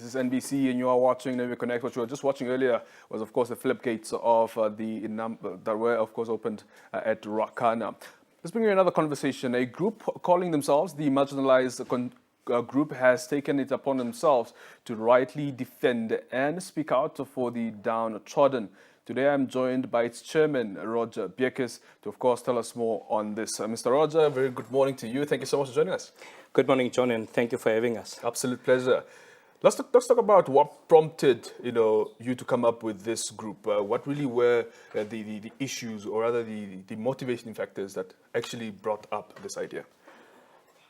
is NBC and you are watching NAMIBIA Connect. What you were just watching earlier was, of course, the flip gates of that were, of course, opened at Rakana. Let's bring you another conversation. A group calling themselves the Marginalised Group has taken it upon themselves to rightly defend and speak out for the Down-Trodden. Today I'm joined by its chairman, Roger Beukes, to, of course, tell us more on this. Mr. Roger, very good morning to you. Thank you so much for joining us. Good morning, John, and thank you for having us. Absolute pleasure. Let's talk about what prompted you to come up with this group. What really were the issues, or rather the motivating factors that actually brought up this idea?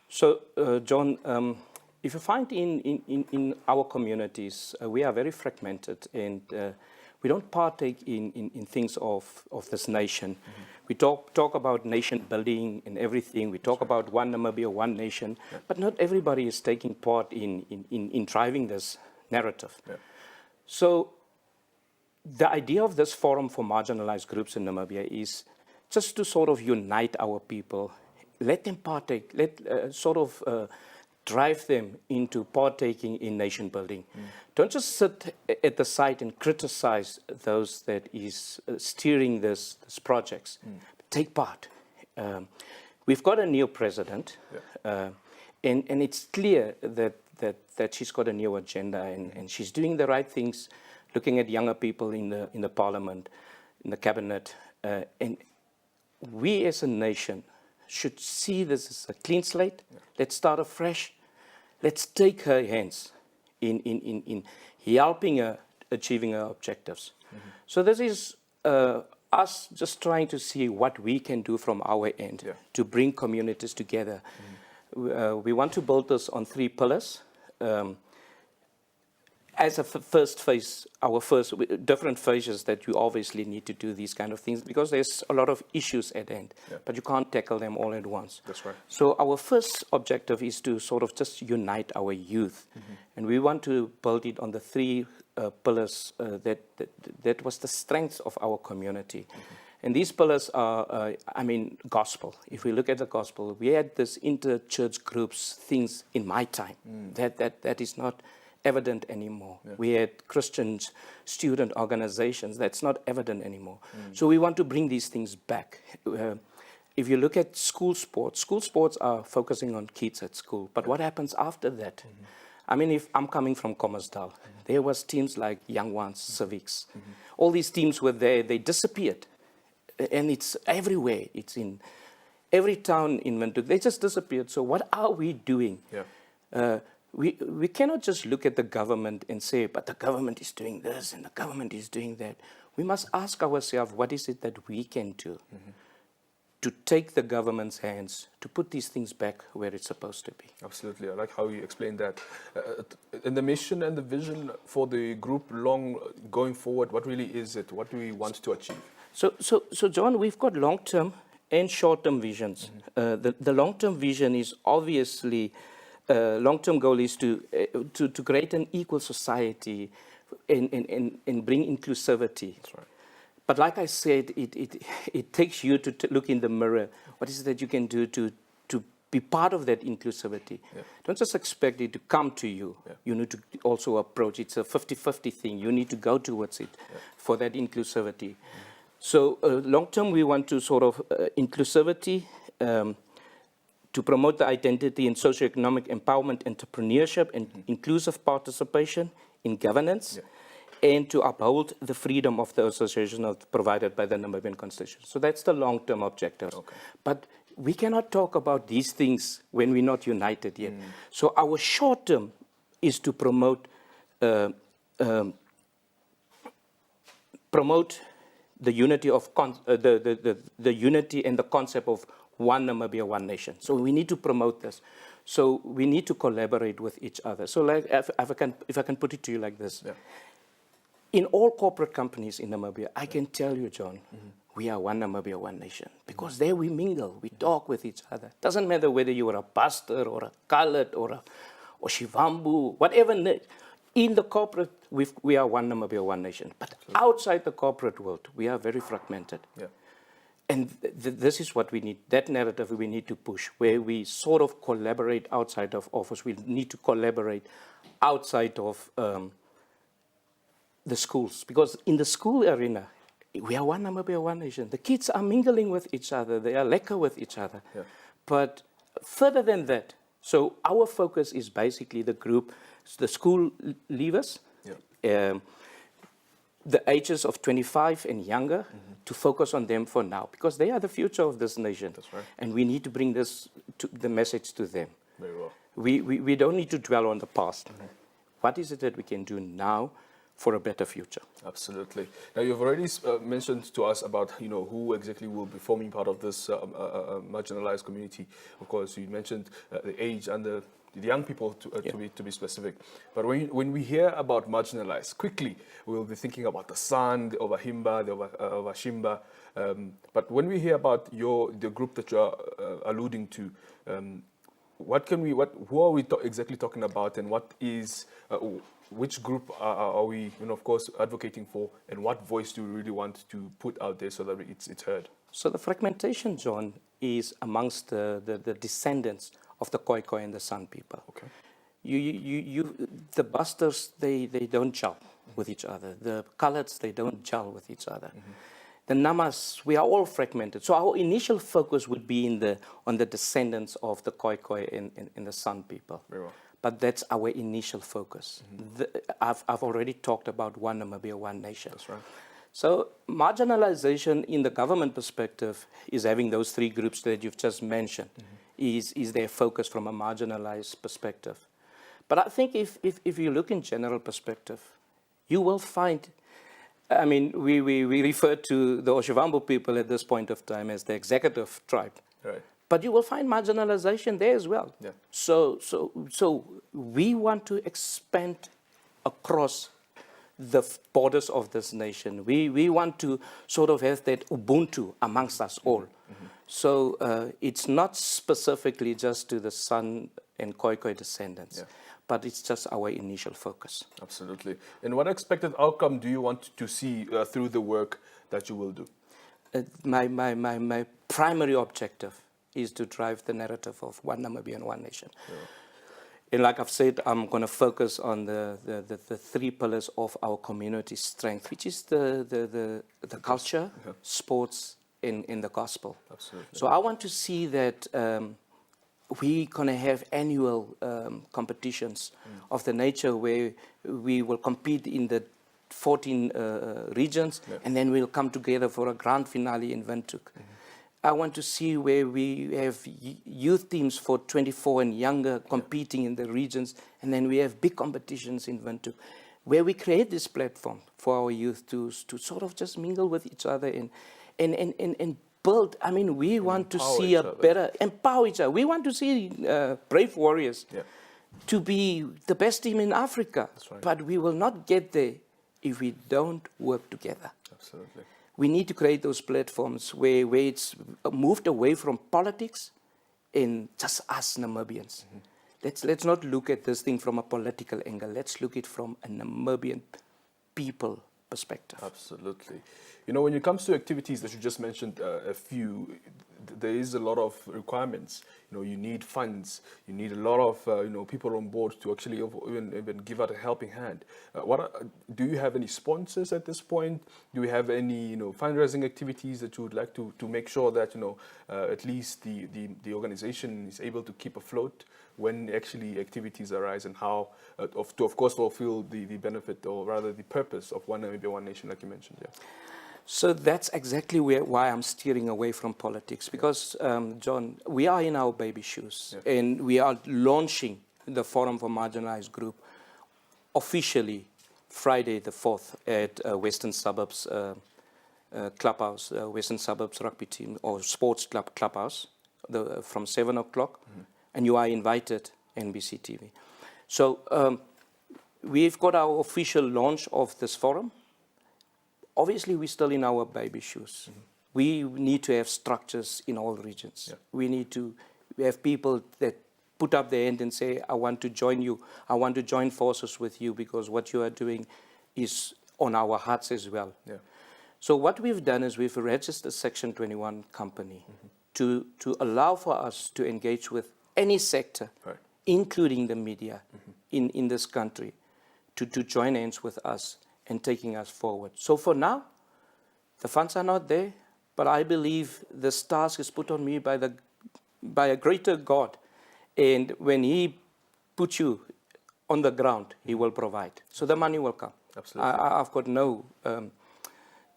So, John, if you find in our communities, we are very fragmented, and we don't partake in things of this nation. Mm-hmm. We talk about nation building and everything. We talk about one Namibia, one nation, but not everybody is taking part in driving this narrative. Yeah. So the idea of this forum for marginalized groups in Namibia is just to sort of unite our people, let them partake, drive them into partaking in nation building. Mm. Don't just sit at the side and criticize those that is steering this projects. Mm. Take part. We've got a new president, and it's clear that she's got a new agenda, and she's doing the right things, looking at younger people in the parliament, in the cabinet, and we as a nation should see this as a clean slate. Yeah. Let's start afresh. Let's take her hands in helping her achieving her objectives. Mm-hmm. So this is us just trying to see what we can do from our end to bring communities together. Mm-hmm. We want to build this on 3 pillars. As a first phase, our first different phases that you obviously need to do these kind of things because there's a lot of issues at end, but you can't tackle them all at once. That's right. So our first objective is to sort of just unite our youth, and we want to build it on the 3 pillars that was the strength of our community. And these pillars are, gospel. If we look at the gospel, we had this inter-church groups things in my time that is not evident anymore. Yeah. We had Christian student organizations that's not evident anymore. So we want to bring these things back. If you look at school sports are focusing on kids at school, but what happens after that? I mean, if I'm coming from Commersdal, there was teams like Young Ones, Civics. All these teams were there, they disappeared. And it's everywhere. It's in every town in Windhoek. They just disappeared. So what are we doing? Yeah. We cannot just look at the government and say, but the government is doing this and the government is doing that. We must ask ourselves, what is it that we can do to take the government's hands, to put these things back where it's supposed to be? Absolutely. I like how you explained that. And the mission and the vision for the group going forward, what really is it? What do we want to achieve? So John, we've got long-term and short-term visions. The long-term vision is obviously long-term goal is to create an equal society and bring inclusivity. That's right. But like I said, it takes you to look in the mirror. What is it that you can do to be part of that inclusivity? Yeah. Don't just expect it to come to you. Yeah. You need to also approach. It's a 50-50 thing. You need to go towards it for that inclusivity. So long-term, we want to sort of inclusivity, to promote the identity and socioeconomic empowerment, entrepreneurship, and inclusive participation in governance, and to uphold the freedom of the association provided by the Namibian Constitution. So that's the long-term objective. Okay. But we cannot talk about these things when we're not united yet. So our short-term is to promote the unity of the unity and the concept of one Namibia, one nation. So we need to promote this. So we need to collaborate with each other. So like, if I can put it to you like this. Yeah. In all corporate companies in Namibia, I can tell you, John, we are one Namibia, one nation. Because there we mingle, we talk with each other. Doesn't matter whether you are a pastor or a colored or Shivambu, whatever. In the corporate, we are one Namibia, one nation. But outside the corporate world, we are very fragmented. Yeah. And this is what we need, that narrative we need to push, where we sort of collaborate outside of office. We need to collaborate outside of the schools. Because in the school arena, we are one Namibia, one nation. The kids are mingling with each other. They are lekker with each other. Yeah. But further than that, so our focus is basically the group, the school leavers, the ages of 25 and younger, to focus on them for now, because they are the future of this nation. That's right. And we need to bring the message to them. Very well. We don't need to dwell on the past. What is it that we can do now for a better future? Absolutely. Now, you've already mentioned to us about, who exactly will be forming part of this marginalized community. Of course, you mentioned the age and the young people to be specific. But when we hear about marginalized, quickly we'll be thinking about the San, the Ovahimba, the Ovashimba. But when we hear about the group that you are alluding to, who are we exactly talking about, and what is which group are we, of course, advocating for, and what voice do we really want to put out there so that it's heard? So the fragmentation, John, is amongst the descendants of the Khoikhoi and the San people. Okay. The Busters, they don't gel with each other. The Coloureds, they don't gel with each other. The Namas, we are all fragmented. So our initial focus would be on the descendants of the Khoikhoi and the San people. Very well. But that's our initial focus. I've already talked about one Namibia, one nation. That's right. So marginalization in the government perspective is having those three groups that you've just mentioned, is their focus from a marginalized perspective. But I think if you look in general perspective, you will find, I mean, we refer to the Oshiwambo people at this point of time as the executive tribe. Right. But you will find marginalization there as well. Yeah. So we want to expand across the borders of this nation. We want to sort of have that Ubuntu amongst us all. So it's not specifically just to the San and Khoikhoi descendants, but it's just our initial focus. Absolutely. And what expected outcome do you want to see through the work that you will do? My primary objective is to drive the narrative of one Namibia and one nation. Yeah. And like I've said, I'm going to focus on the three pillars of our community strength, which is the culture, sports, and the gospel. Absolutely. So I want to see that we're going to have annual competitions of the nature where we will compete in the 14 regions, and then we'll come together for a grand finale in Windhoek. I want to see where we have youth teams for 24 and younger competing in the regions, and then we have big competitions in Windhoek, where we create this platform for our youth to sort of just mingle with each other and build. I mean, we want to see empower each other. We want to see brave warriors to be the best team in Africa. That's right. But we will not get there if we don't work together. Absolutely. We need to create those platforms where it's moved away from politics and just us Namibians. Let's not look at this thing from a political angle. Let's look at it from a Namibian people perspective. Absolutely. When it comes to activities that you just mentioned, a few, there is a lot of requirements. You need funds. You need a lot of people on board to actually even give out a helping hand. Do you have any sponsors at this point? Do you have any fundraising activities that you would like to make sure that at least the organization is able to keep afloat when actually activities arise, and how to of course fulfill the benefit, or rather the purpose of one Namibia, one nation, like you mentioned? Yeah. So that's exactly why I'm steering away from politics, because, John, we are in our baby shoes, and we are launching the Forum for Marginalised Group officially Friday the 4th at Western Suburbs Clubhouse, Western Suburbs Rugby Team or Sports Club Clubhouse, from 7 o'clock, and you are invited, NBC TV. So we've got our official launch of this forum. Obviously, we're still in our baby shoes. We need to have structures in all regions. We need to have people that put up their hand and say, I want to join you. I want to join forces with you, because what you are doing is on our hearts as well. So what we've done is we've registered Section 21 company to allow for us to engage with any sector, including the media, in this country to join hands with us and taking us forward. So for now, the funds are not there, but I believe this task is put on me by a greater God. And when He puts you on the ground, He will provide. So the money will come. Absolutely. I've got no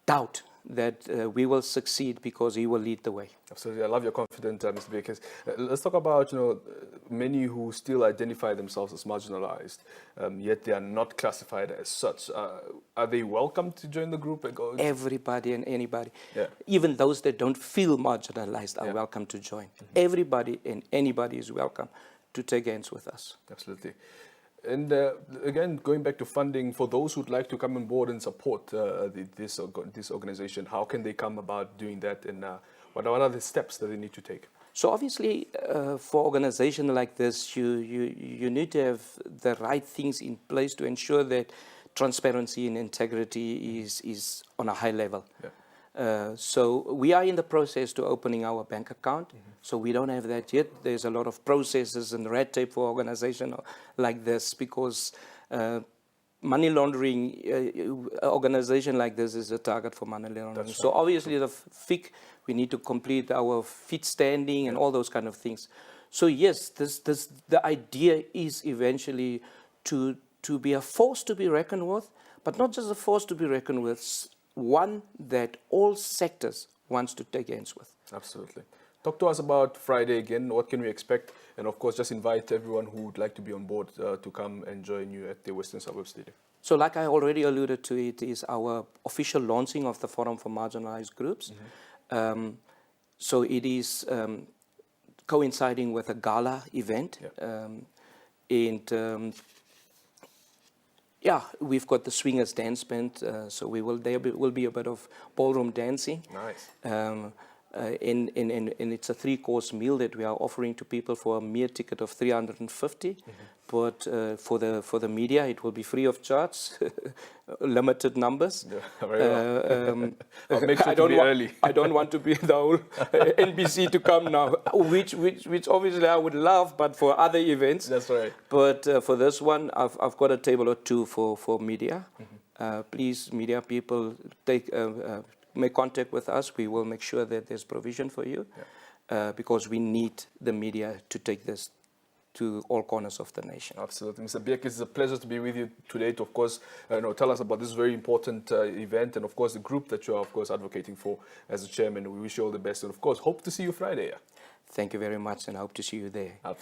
doubt that we will succeed because He will lead the way. Absolutely. I love your confidence, Mr. Beukes. Let's talk about, many who still identify themselves as marginalized, yet they are not classified as such. Are they welcome to join the group? Everybody and anybody. Yeah. Even those that don't feel marginalized are welcome to join. Everybody and anybody is welcome to take hands with us. Absolutely. And again, going back to funding, for those who'd like to come on board and support this organization, how can they come about doing that, and what are the steps that they need to take? So obviously, for an organization like this, you need to have the right things in place to ensure that transparency and integrity is on a high level. Yeah. So we are in the process to opening our bank account. So we don't have that yet. There's a lot of processes and red tape for organization like this because money laundering, organization like this is a target for money laundering. Right. So obviously the FIC, we need to complete our fit standing and all those kind of things. So yes, the idea is eventually to be a force to be reckoned with, but not just a force to be reckoned with, one that all sectors wants to take hands with. Absolutely. Talk to us about Friday again. What can we expect? And of course, just invite everyone who would like to be on board to come and join you at the Western Suburbs Stadium. So like I already alluded to, it is our official launching of the Forum for Marginalised Groups. So it is coinciding with a gala event. Yeah. We've got the Swingers Dance Band, so there will be a bit of ballroom dancing. Nice. And it's a 3-course meal that we are offering to people for a mere ticket of 350. But for the media, it will be free of charge, limited numbers. Yeah, very well. I'll make sure early. I don't want to be the whole NBC to come now, which obviously I would love, but for other events. That's right. But for this one, I've got a table or two for media. Please, media people, make contact with us. We will make sure that there's provision for you because we need the media to take this to all corners of the nation. Absolutely. Mr. Beukes, it's a pleasure to be with you today to, of course, tell us about this very important event and, of course, the group that you are, of course, advocating for as the chairman. We wish you all the best and, of course, hope to see you Friday. Thank you very much and I hope to see you there.